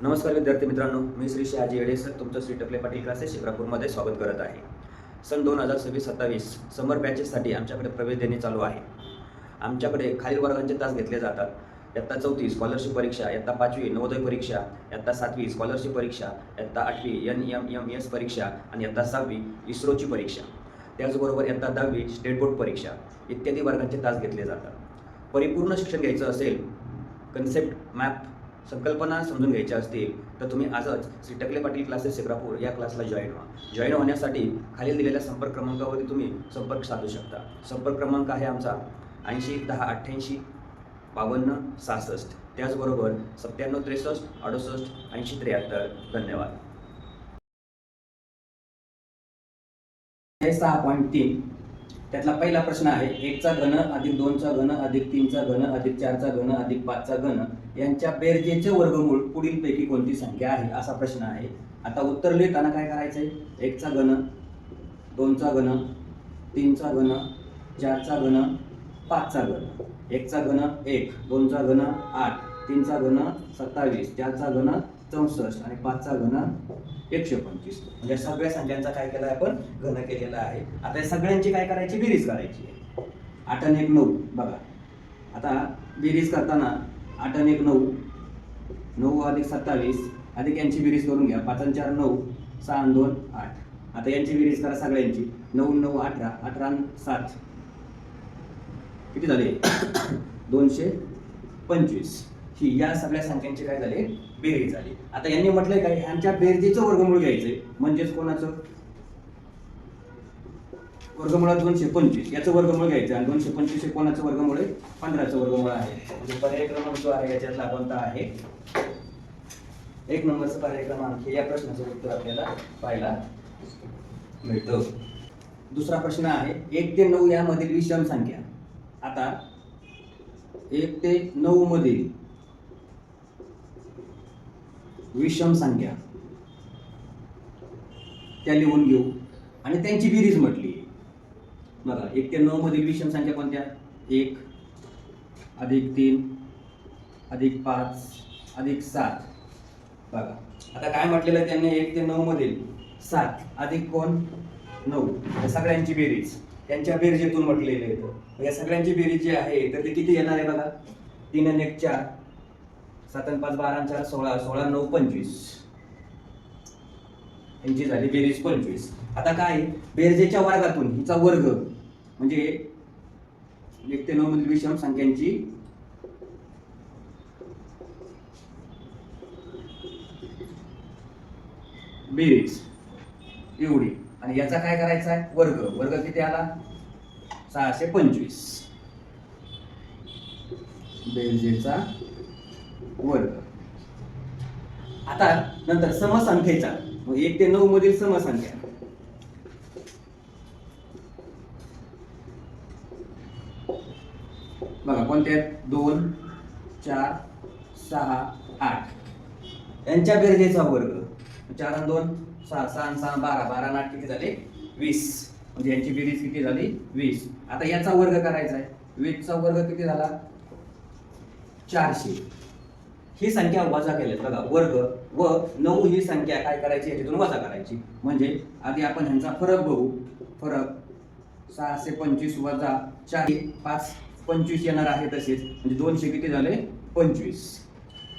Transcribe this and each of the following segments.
नमस्कार विद्यार्थी मित्रांनो, मी श्री शहाजी येडे सर तुमचं श्री टकले पाटील क्लासेस शिक्रापूरमध्ये स्वागत करत आहे. सन 2026-27 समर बॅचेससाठी आमच्याकडे प्रवेश देणे चालू आहे. आमच्याकडे खालील वर्गांचे तास घेतले जातात. इयत्ता 4थी स्कॉलरशिप परीक्षा, इयत्ता 5वी नवोदय परीक्षा, इयत्ता 7वी स्कॉलरशिप परीक्षा, इयत्ता 8वी NMMS परीक्षा आणि इयत्ता 6वी इस्रोची परीक्षा. त्याचबरोबर इयत्ता 10वी स्टेट बोर्ड परीक्षा इत्यादी वर्गांचे तास घेतले जातात. परिपूर्ण शिक्षण घ्यायचं असेल, कन्सेप्ट मॅप संकल्पना समजून घ्यायच्या असतील तर तुम्ही आजच श्री टकले पाटील क्लासेस शिक्रापूर या क्लासला जॉईन व्हा. जॉईन होण्यासाठी खालील दिलेल्या संपर्क क्रमांकावरती तुम्ही संपर्क साधू शकता. संपर्क क्रमांक आहे आमचा 80 10 88 52 66. त्याचबरोबर 97 63 68 80 73. धन्यवाद. 6.3 त्यातला पहिला प्रश्न आहे 1चा घन अधिक 2चा घन अधिक 3चा घन अधिक 4चा घन अधिक 5चा घन यांच्या बेरजेचे वर्गमूळ पुढीलपैकी कोणती संख्या आहे, असा प्रश्न आहे. आता उत्तर लिहिताना काय करायचंय, 1चा घन 2चा घन 3चा घन 4चा घन 5चा घन. 1चा घन 1, 2चा घन 8, 3चा घन 27, 4चा घन 64 आणि 5चा घन 125. म्हणजे सगळ्या संख्यांचा काय केला आपण, घन केलेला आहे. आता या सगळ्यांची काय करायची, बेरीज करायची. 8 आणि 1 9. बघा आता बेरीज करताना 8 आणि 1 9, 9 अधिक 27 अधिक यांची बेरीज करून घ्या. 5 आणि 4 9, 6 आणि 2 8. आता यांची बेरीज करा सगळ्यांची. 9 9 18, 18 आणि 7 किती झाले 225. ही या सगळ्या संख्यांची काय झाली, बेरीज झाली. आता यांनी म्हटलंय काय, यांच्या बेरजेचं वर्गमूळ घ्यायचंय. म्हणजेच कोणाचं वर्गमूळ 225, याचं वर्गमूळ घ्यायचं. आणि 225 हे कोणाचं वर्गमूळ आहे, 15चं वर्गमूळ आहे. म्हणजे पर्याय क्रमांक जो आहे याच्यातला कोणता आहे, 1 नंबरचा पर्याय क्रमांक. या प्रश्नाचं उत्तर आपल्याला पाहायला मिळतं. दुसरा प्रश्न आहे 1 ते 9 यामधील विषम संख्या. आता 1 ते 9 मधील विषम संख्या त्या लिहून घेऊ आणि त्यांची बेरीज म्हटली. बघा 1 ते 9 मधील विषम संख्या कोणत्या, 1 अधिक 3 अधिक 5 अधिक 7. बघा आता काय म्हटलेलं त्यांनी, 1 ते 9 मधील 7 अधिक कोण 9, या सगळ्यांची बेरीज त्यांच्या बेरजेतून म्हटलेलं आहे. या सगळ्यांची बेरीज जी आहे तर ते किती येणार आहे बघा, 3 आणि 1 4, 7 आणि 5 12 आणि 4 16, 16 9 25. यांची झाली बेरीज 25. आता काय, बेरजेच्या वर्गातून हिचा वर्ग म्हणजे 1 ते 9 मधील विषम संख्यांची बेरीज एवढी आणि याचा काय करायचा आहे, वर्ग. वर्ग किती आला 625. बेरजेचा वर्ग. आता नंतर समसंख्येचा, 1 ते 9 मधील समसंख्या. बघा कोणत्या, 2 4 6 8 यांच्या बेरजेचा वर्ग. 4 आणि 2 6, 6 आणि 6 12, 12 आणि 8 किती झाले 20. म्हणजे यांची बेरीज किती झाली 20. आता याचा वर्ग करायचा आहे. 20 चा वर्ग किती झाला 400. ही संख्या वजा केल्यात बघा, वर्ग व 9 ही संख्या काय करायची, याच्यातून वजा करायची. म्हणजे आधी आपण ह्यांचा फरक बघू. फरक 625 वजा 4 5 25 येणार आहे तसेच. म्हणजे 200 किती झाले 25.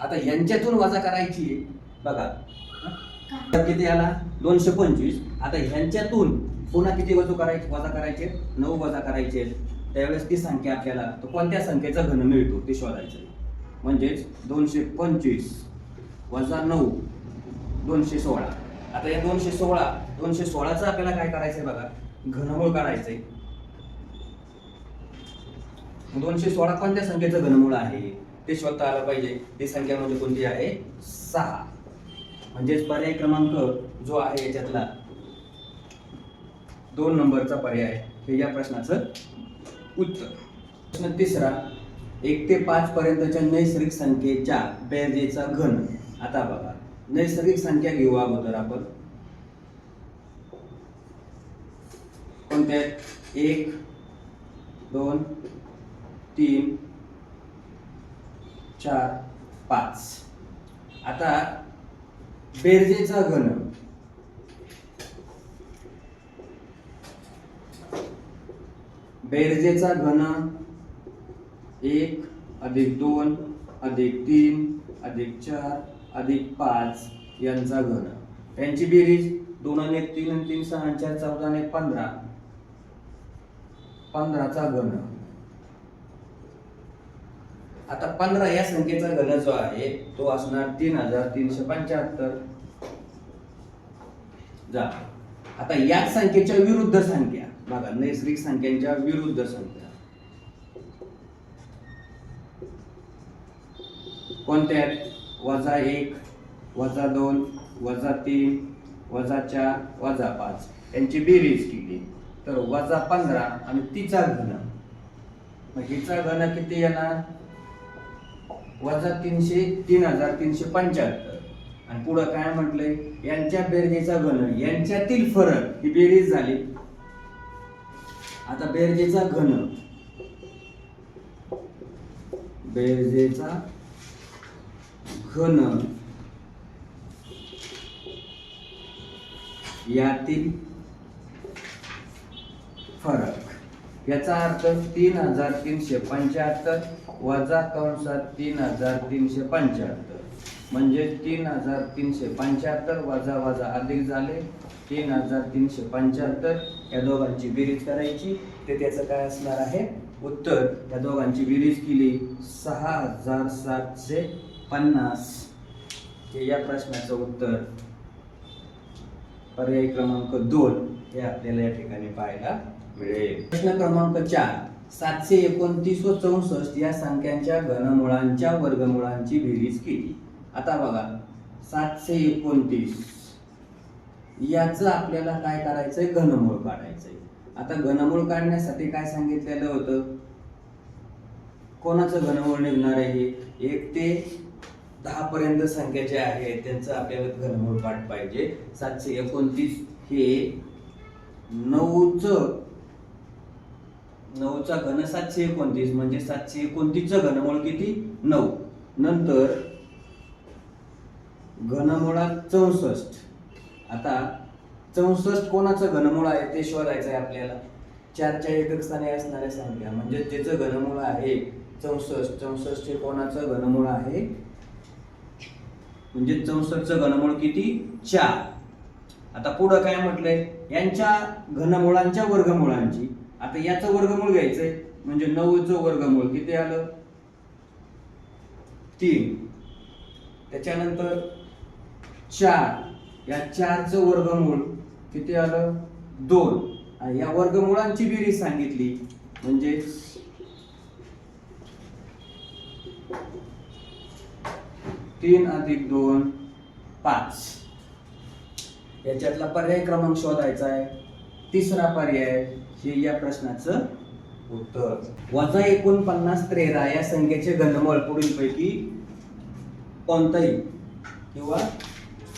आता यांच्यातून वजा करायची. बघा किती आला 225. आता ह्यांच्यातून पुन्हा किती वजा करायचे 9 वजा करायचे. त्यावेळेस ती संख्या आपल्याला तो कोणत्या संख्येचा घन मिळतो ते शोधायचं. म्हणजेच 225 वजा 9 216. आता या 216चं आपल्याला काय करायचंय बघा, घनमूळ काढायचंय. 216 कोणत्या संख्येचं घनमूळ आहे ते शोधता आलं पाहिजे. ती संख्या म्हणजे कोणती आहे 6. म्हणजेच पर्याय क्रमांक जो आहे याच्यातला 2 नंबरचा पर्याय हे या प्रश्नाचं उत्तर. प्रश्न तिसरा 1 ते 5 पर्यंतच्या नैसर्गिक संख्येच्या बेरजेचा घन. आता बघा नैसर्गिक संख्या घेऊ अगोदर आपण. कोणत्या 1 2 3 4 5. आता बेरजेचा घन बेरजेचा घन 1 अधिक 2 अधिक 3 अधिक 4 अधिक 5 यांचा घन, यांची बेरीज 2 आणि 1 3 आणि 3 6 आणि 4 14 आणि 15 15चा घन. आता 15 या संख्येचा घन जो आहे तो असणार 3375. जा आता याच संख्येच्या विरुद्ध संख्या बघा, नैसर्गिक संख्यांच्या विरुद्ध संख्या कोणत्या? -1 -2 -3 -4 -5 यांची बेरीज केली तर -15 आणि तिचा घन, मग हिचा घन किती येणार? -3375. आणि पुढे काय म्हटलंय? यांच्या बेरजेचा घन, यांच्यातील फरक, ही बेरीज झाली. आता बेरजेचा घन, बेरजेचा घन यातील फरक, याचा अर्थ 3375 वजा कंसात 3375 म्हणजे 3375 वजा वजा अधिक झाले 3375. या दोघांची बेरीज करायची ते त्याचं काय असणार आहे उत्तर. या दोघांची बेरीज केली 6750. हे या प्रश्नाचं उत्तर पर्याय क्रमांक 2 हे आपल्याला या ठिकाणी पाहायला मिळेल. प्रश्न क्रमांक 4, 729 व 64 या संख्यांच्या घनमुळांच्या वर्गमुळांची बेरीज केली. आता बघा 729 याचं आपल्याला काय करायचंय? घनमूळ काढायचंय. आता घनमूळ काढण्यासाठी काय सांगितलेलं होतं? कोणाचं घनमूळ निघणार आहे? 1 ते 10 पर्यंत संख्या ज्या आहेत त्यांचं आपल्याला घनमूळ पाठ पाहिजे. 729 हे 9चा घन 729 म्हणजे 729चं घनमूळ किती? 9. नंतर घनमुळात 64. आता 64 कोणाचं घनमूळ आहे ते शोधायचं आहे आपल्याला. 4च्या एकक स्थानी असणाऱ्या संख्या म्हणजे ज्याचं घनमूळ आहे 64. 64 हे कोणाचं घनमूळ आहे? म्हणजे 64चं घनमूळ किती? 4. आता पुढं काय म्हटलंय? यांच्या घनमुळांच्या वर्गमुळांची. आता याचं वर्गमूळ घ्यायचंय म्हणजे 9चं वर्गमूळ किती आलं? 3. त्याच्यानंतर 4, या 4चं वर्गमूळ किती आलं? 2. आणि या वर्गमुळांची बेरीज सांगितली म्हणजे 3 अधिक 2 5. याच्यातला पर्याय क्रमांक शोधायचा आहे. तिसरा पर्याय हे या प्रश्नाचं उत्तर. -49 13 या संख्येचे घनमूळ पुढीलपैकी कोणताही किंवा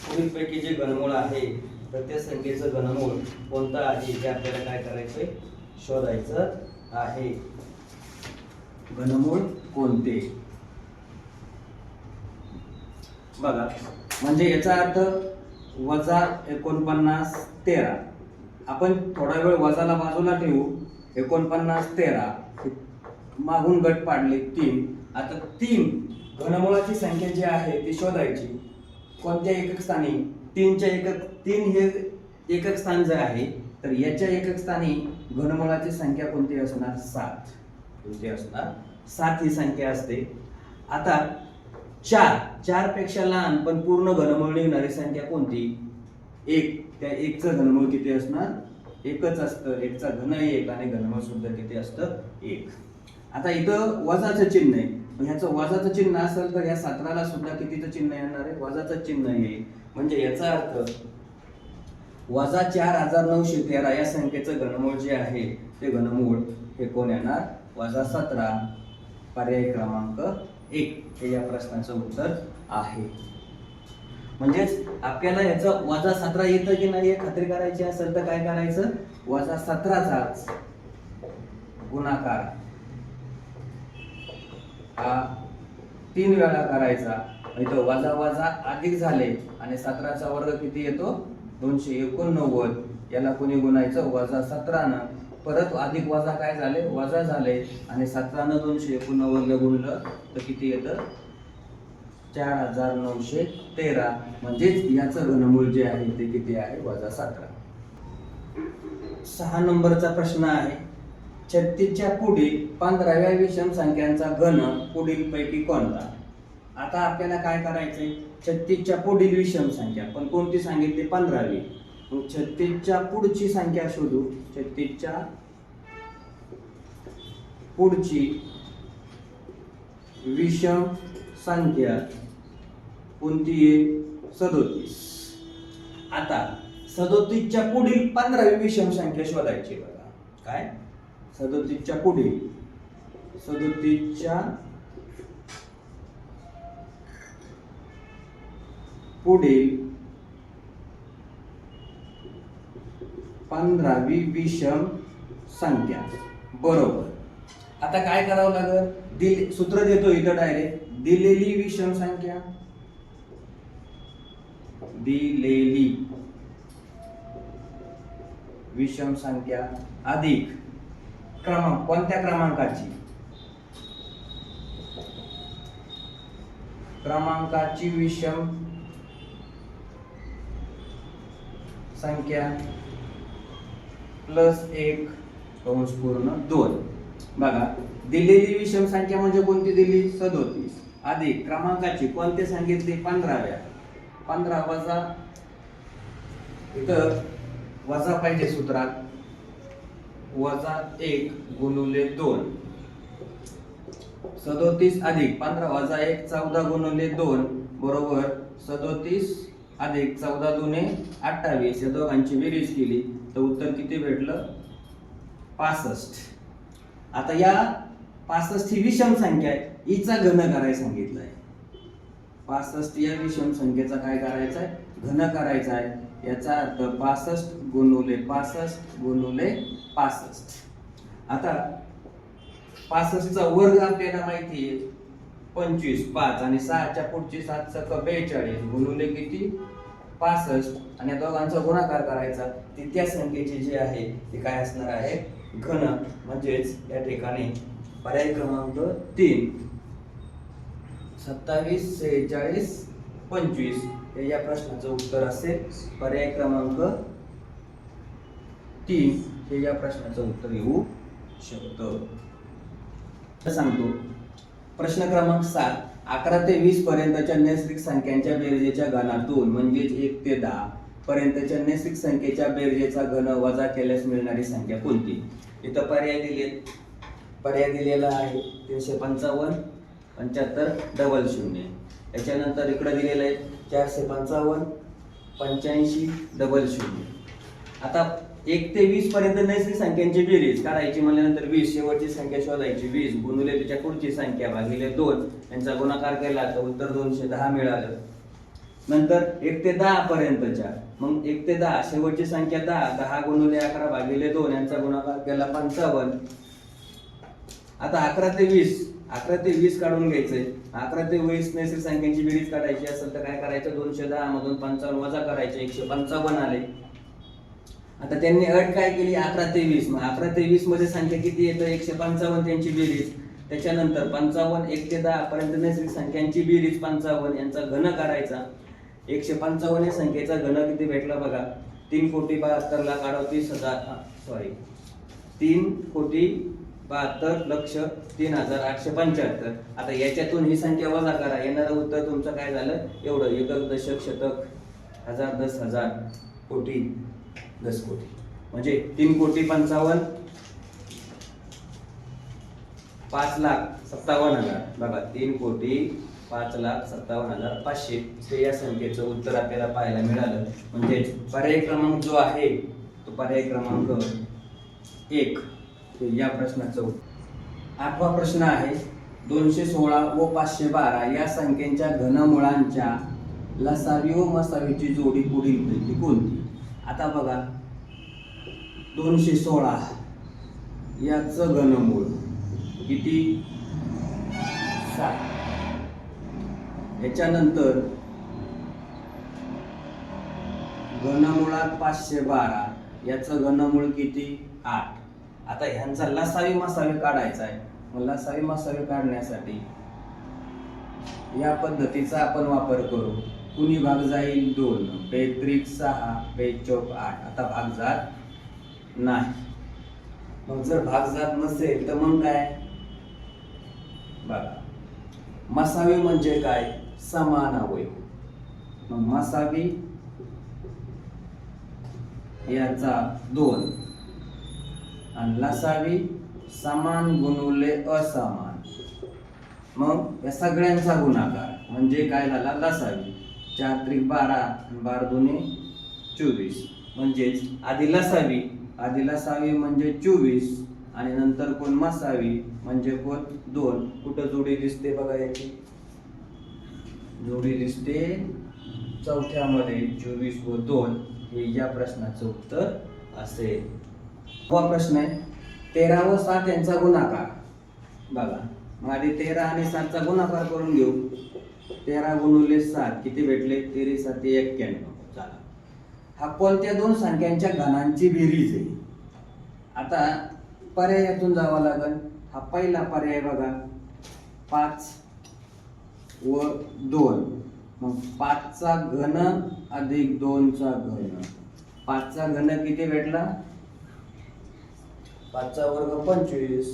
पुढीलपैकी जे घनमूळ आहे तर त्या संख्येचं घनमूळ कोणतं आहे हे आपल्याला काय करायचंय? शोधायचं आहे. घनमूळ कोणते? बघा म्हणजे याचा अर्थ -49 13. आपण थोडा वेळ वजाला बाजूला ठेवू. 49 13 मागून गट पाडले 3. आता 3 घनमुळाची संख्या जी आहे ती शोधायची. कोणत्या एकक स्थानी? 3 हे एकक स्थान जर आहे तर याच्या एकक स्थानी घनमुळाची संख्या कोणती असणार? 7. कोणती असणार? 7 ही संख्या असते. आता 4 पेक्षा लहान पण पूर्ण घनमूळ निघणारी संख्या कोणती? 1. त्या 1चं घनमूळ किती असणार? 1च असतं. 1चा घन 1 आणि घनमूळ सुद्धा किती असतं? 1. आता इथं वजाचं चिन्ह आहे. ह्याचं वजाचं चिन्ह असेल तर या 17ला सुद्धा कितीचं चिन्ह येणार आहे? वजाचं चिन्ह येईल. म्हणजे याचा अर्थ -4913 या संख्येचं घनमूळ जे आहे ते घनमूळ हे कोण येणार? -17. पर्याय क्रमांक 1 हे या प्रश्नाचं उत्तर आहे. म्हणजेच आपल्याला याचं -17 येतं की नाही हे खात्री करायची असेल तर काय करायचं? -17चा गुणाकार हा 3 वेळा करायचा इथं वजा वजा अधिक झाले आणि 17चा वर्ग किती येतो 289. याला कोणी गुणायचं वजा 17 परत अधिक वजा काय झाले वजा झाले आणि 17 289 गुणलं तर किती येतं 4913. म्हणजेच याचं घनमूळ जे आहे ते किती आहे वजा 17. 6 नंबरचा प्रश्न आहे 36च्या पुढील 15व्या विषम संख्यांचा घन पुढील पैकी कोणता. आता आपल्याला काय करायचंय 36च्या पुढील विषम संख्या पण कोणती सांगितली 15वी. मग 36च्या पुढची संख्या शोधू. 36च्या पुढची विषम संख्या कोणती आहे 37. आता 37च्या पुढील 15वी विषम संख्या शोधायची बघा. काय 37च्या पुढील 37च्या पुढील 15वी विषम संख्या बरोबर. आता काय करावं लागेल सूत्र देतो इथं डायरेक्ट दिलेली विषम संख्या दिलेली विषम संख्या अधिक क्रमांक कोणत्या क्रमांकाची विषम संख्या प्लस 1 कंस पूर्ण 2. बघा दिलेली विषम संख्या म्हणजे कोणती दिली 37 अधिक क्रमांकाची कोणते सांगितले 15व्या 15 वजा इथं वजा पाहिजे सूत्रात वजा 1 गुणिले 2 37 अधिक 15 वजा 1 14 गुणिले 2 बरोबर 37 अधिक 14 दुने 28. या दोघांची बेरीज केली तर उत्तर किती भेटलं 65. आता या 65 ही विषम संख्या आहे हिचा घन करायला सांगितलंय. 65 या विषम संख्येचा काय करायचा आहे घन करायचा आहे. याचा अर्थ 65 गुणिले 65 गुणिले 65. आता 65चा वर्ग आपल्याला माहिती आहे 25 5 आणि 6च्या पुढची 7 चा 42 गुणिले किती 65 आणि या दोघांचा गुणाकार करायचा. ती त्या संख्येची जी आहे ती काय असणार आहे घन. म्हणजेच या ठिकाणी पर्याय क्रमांक 3 27 46 25 हे या प्रश्नाचं उत्तर असेल. पर्याय क्रमांक 3 हे या प्रश्नाचं उत्तर येऊ शकतं. सांगतो प्रश्न क्रमांक 7 11 ते 20 पर्यंतच्या नैसर्गिक संख्यांच्या बेरजेच्या घनातून म्हणजेच 1 ते 10 पर्यंतच्या नैसर्गिक संख्येच्या बेरजेचा घन वजा केल्यास मिळणारी संख्या कोणती. इथं पर्याय दिलेला आहे 355 75 00. याच्यानंतर इकडे दिलेलं आहे 455 85 00. आता 1 ते 20 पर्यंत नैसर्गिक संख्यांची बेरीज काढायची म्हणल्यानंतर 20 शेवटची संख्या शोधायची 20 गुणिले त्याच्या पुढची संख्या भागिले 2 यांचा गुणाकार केला तर उत्तर 210 मिळालं. नंतर 1 ते 10 पर्यंतच्या मग 1 ते 10 शेवटची संख्या 10 10 गुणिले 11 भागिले 2 यांचा गुणाकार केला 55. आता 11 ते 20 काढून घ्यायचंय. 11 ते 20 नैसर्गिक संख्यांची बेरीज काढायची असेल तर काय करायचं 210 मधून 55 वजा करायचे 155 आले. आता त्यांनी अट काय केली 11 ते 20. मग 11 ते 20 मध्ये संख्या किती येतं 155 त्यांची बेरीज. त्याच्यानंतर 55 1 ते 10 पर्यंत नैसर्गिक संख्यांची बेरीज 55 यांचा घन काढायचा. 155 या संख्येचा घन किती भेटला बघा 3,72,72,03,875. आता याच्यातून ही संख्या वजा करा येणारं उत्तर तुमचं काय झालं एवढं 1 दशक शतक हजार 10,000 कोटी 10 कोटी म्हणजे 3,55,000 5,57,000. बघा 3,05,57,500 हे या संख्येचं उत्तर आपल्याला पाहायला मिळालं. म्हणजे पर्याय क्रमांक जो आहे तो पर्याय क्रमांक 1 या प्रश्नाचं उत्तर. 8वा प्रश्न आहे 216 व 512 या संख्येच्या घनमुळांच्या लसावी व मसावीची जोडी पुढीलपैकी कोणती. आता बघा 216 याचं घनमूळ किती 7 याच्यानंतर घनमुळात 512 याचं घनमूळ किती 8. आता ह्यांचा लसावी मसावी काढायचा आहे. मग लसावी मसावी काढण्यासाठी या पद्धतीचा आपण वापर करू. कुणी भाग जाईल 2, बेत्रिक 6, बेचोक 8. आता भाग जात नाही. मग जर भाग जात नसेल तर मग काय बघा, मसावी म्हणजे काय समान अवयव. मग मसावी याचा 2 आणि लसावी समान गुणुले असमान. मग या सगळ्यांचा गुणाकार म्हणजे काय झाला लसावी. 4 त्रिक 12 आणि 12 दुने 24. म्हणजेच आधी लसावी म्हणजे 24 आणि नंतर कोण मसावी म्हणजे कोण 2. कुठं जोडी दिसते बघा, याची जोडी दिसते चौथ्यामध्ये 24 व 2. हे या प्रश्नाचं उत्तर असेल. हा प्रश्न आहे 13 व 7 यांचा गुणाकार. बघा मग आधी 13 आणि 7 चा गुणाकार करून घेऊ. 13 गुणिले 7 किती भेटले 13 7 91. चला, हा कोणत्या दोन संख्यांच्या घनांची बेरीज आहे. आता पर्यायातून जावं लागेल. हा पहिला पर्याय बघा 5 व 2. मग 5 चा घन अधिक 2 चा घन. 5 चा घन किती भेटला 5 चा वर्ग 25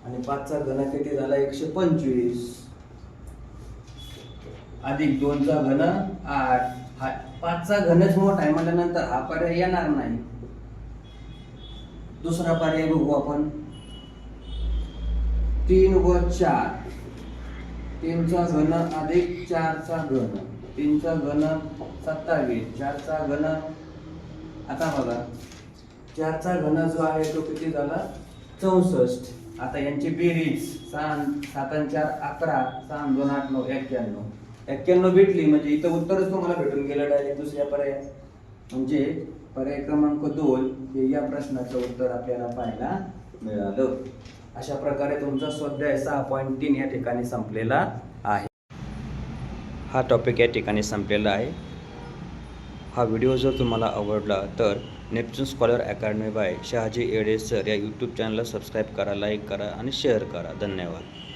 आणि 5 चा घन किती झाला 125 अधिक 2 चा घन 8. हा 5 चा घनच मोठा आहे म्हटल्यानंतर हा पर्याय येणार नाही. दुसरा पर्याय बघू आपण 3 व 4. 3 चा घन अधिक 4 चा घन. 3 चा घन 27. 4 चा घन आता बघा 4 चा घन जो आहे तो किती झाला 64. आता यांची बेरीज 7 आणि 4 11, 6 आणि 2 8 9 91. 91 भेटली म्हणजे इथं उत्तरच तुम्हाला भेटून गेलं डायरेक्ट दुसऱ्या पर्याय. म्हणजे पर्याय क्रमांक 2 हे या प्रश्नाचं उत्तर आपल्याला पाहायला मिळालं. अशा प्रकारे तुमचा स्वाध्याय 6.3 या ठिकाणी संपलेला आहे. हा टॉपिक या ठिकाणी संपलेला आहे. हा व्हिडिओ जर तुम्हाला आवडला तर Neptune scholar academy by Shahaji Yede sir या यूट्यूब चॅनलला सबस्क्राईब करा, लाईक करा आणि शेअर करा. धन्यवाद.